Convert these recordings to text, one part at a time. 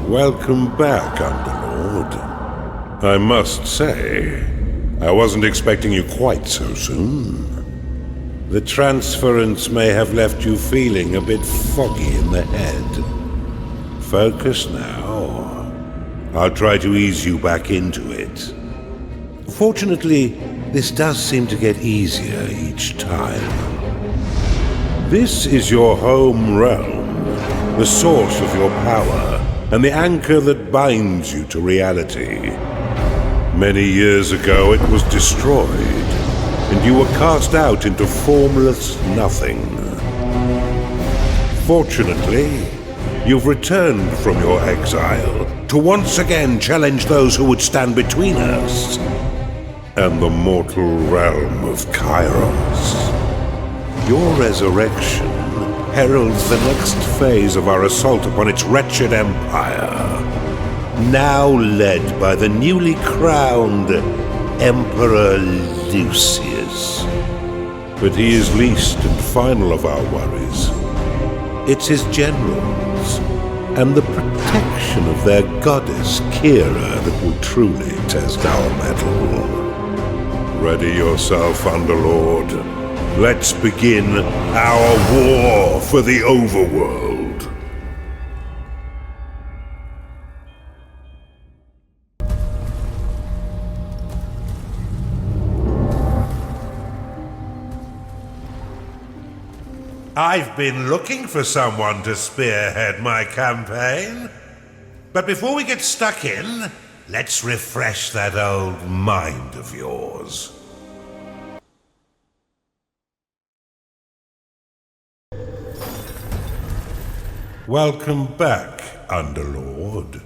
Welcome back, Underlord. I must say, I wasn't expecting you quite so soon. The transference may have left you feeling a bit foggy in the head. Focus now. I'll try to ease you back into it. Fortunately, this does seem to get easier each time. This is your home realm, the source of your power, and the anchor that binds you to reality. Many years ago it was destroyed, and you were cast out into formless nothing. Fortunately, you've returned from your exile to once again challenge those who would stand between us and the mortal realm of Kairos. Your resurrection heralds the next phase of our assault upon its wretched empire, now led by the newly crowned Emperor Lucius. But he is least and final of our worries. It's his generals and the protection of their goddess Kira that will truly test our mettle. Ready yourself, Underlord. Let's begin our war for the overworld. I've been looking for someone to spearhead my campaign. But before we get stuck in, let's refresh that old mind of yours. Welcome back, Underlord.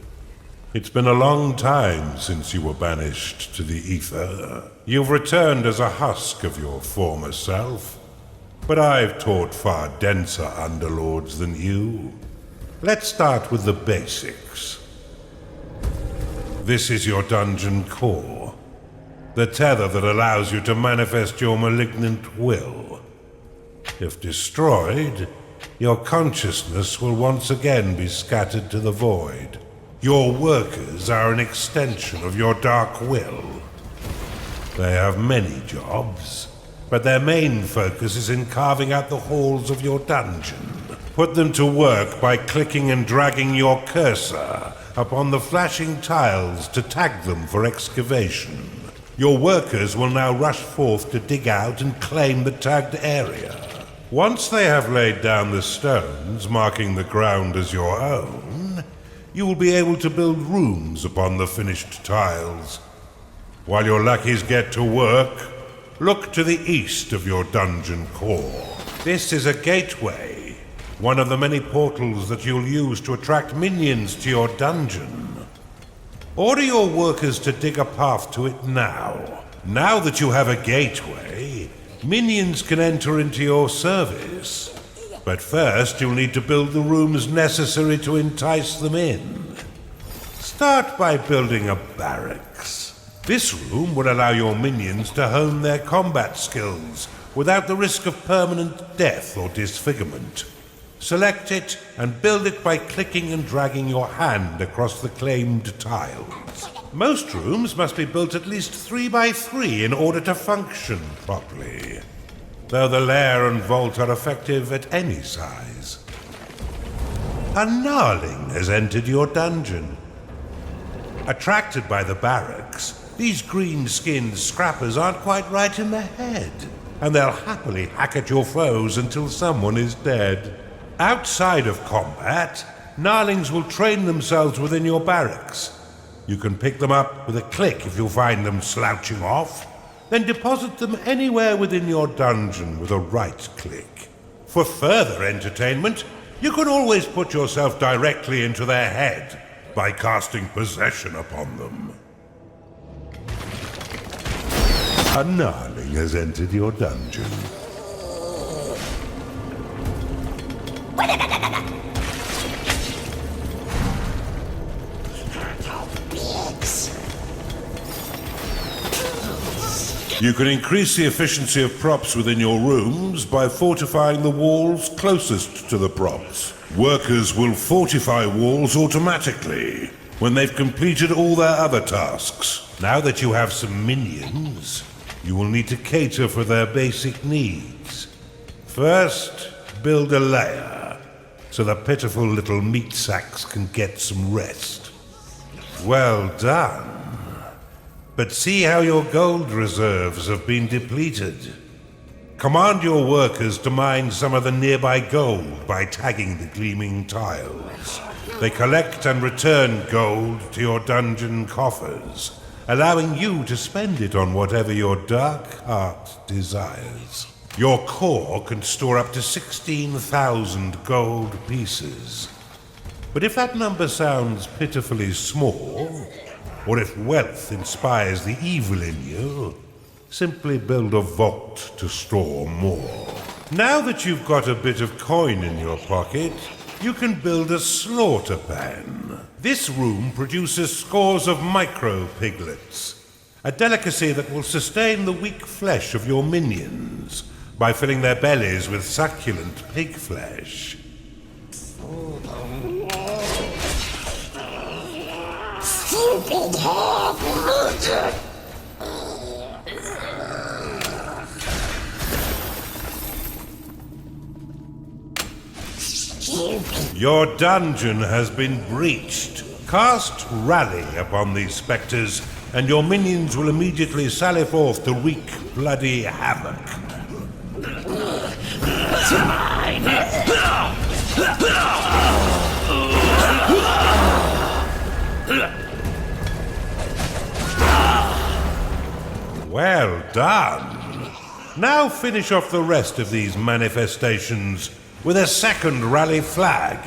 It's been a long time since you were banished to the Ether. You've returned as a husk of your former self, but I've taught far denser Underlords than you. Let's start with the basics. This is your dungeon core, the tether that allows you to manifest your malignant will. If destroyed, your consciousness will once again be scattered to the void. Your workers are an extension of your dark will. They have many jobs, but their main focus is in carving out the halls of your dungeon. Put them to work by clicking and dragging your cursor upon the flashing tiles to tag them for excavation. Your workers will now rush forth to dig out and claim the tagged area. Once they have laid down the stones, marking the ground as your own, you will be able to build rooms upon the finished tiles. While your lackeys get to work, look to the east of your dungeon core. This is a gateway, one of the many portals that you'll use to attract minions to your dungeon. Order your workers to dig a path to it now. Now that you have a gateway, minions can enter into your service. But first, you'll need to build the rooms necessary to entice them in. Start by building a barracks. This room will allow your minions to hone their combat skills without the risk of permanent death or disfigurement. Select it and build it by clicking and dragging your hand across the claimed tiles. Most rooms must be built at least 3 by 3 in order to function properly, though the lair and vault are effective at any size. A gnarling has entered your dungeon. Attracted by the barracks, these green-skinned scrappers aren't quite right in the head, and they'll happily hack at your foes until someone is dead. Outside of combat, gnarlings will train themselves within your barracks. You can pick them up with a click if you find them slouching off, then deposit them anywhere within your dungeon with a right click. For further entertainment, you can always put yourself directly into their head by casting possession upon them. A gnarling has entered your dungeon. You can increase the efficiency of props within your rooms by fortifying the walls closest to the props. Workers will fortify walls automatically when they've completed all their other tasks. Now that you have some minions, you will need to cater for their basic needs. First, build a lair, so the pitiful little meat sacks can get some rest. Well done. But see how your gold reserves have been depleted. Command your workers to mine some of the nearby gold by tagging the gleaming tiles. They collect and return gold to your dungeon coffers, allowing you to spend it on whatever your dark heart desires. Your core can store up to 16,000 gold pieces. But if that number sounds pitifully small, or if wealth inspires the evil in you, simply build a vault to store more. Now that you've got a bit of coin in your pocket, you can build a slaughter pan. This room produces scores of micro-piglets, a delicacy that will sustain the weak flesh of your minions by filling their bellies with succulent pig flesh. Stupid half-witted! Your dungeon has been breached. Cast Rally upon these spectres, and your minions will immediately sally forth to wreak bloody havoc. Well done. Now finish off the rest of these manifestations with a second rally flag.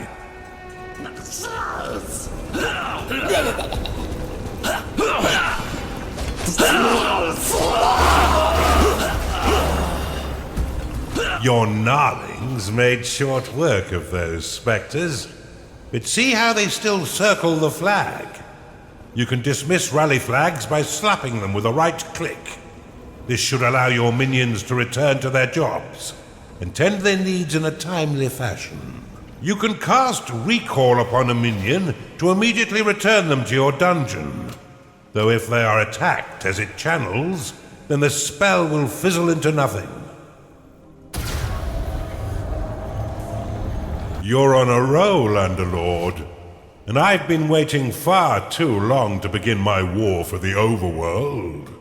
Your gnarlings made short work of those spectres, but see how they still circle the flag. You can dismiss rally flags by slapping them with a right click. This should allow your minions to return to their jobs and tend their needs in a timely fashion. You can cast Recall upon a minion to immediately return them to your dungeon, though if they are attacked as it channels, then the spell will fizzle into nothing. You're on a roll, Underlord, and I've been waiting far too long to begin my war for the overworld.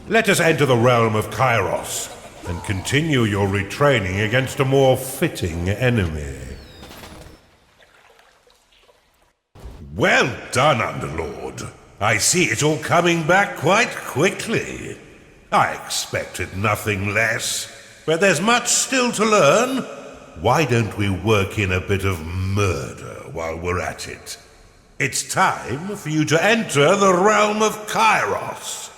Let us enter the realm of Kairos and continue your retraining against a more fitting enemy. Well done, Underlord. I see it all coming back quite quickly. I expected nothing less, but there's much still to learn. Why don't we work in a bit of murder while we're at it? It's time for you to enter the realm of Kairos.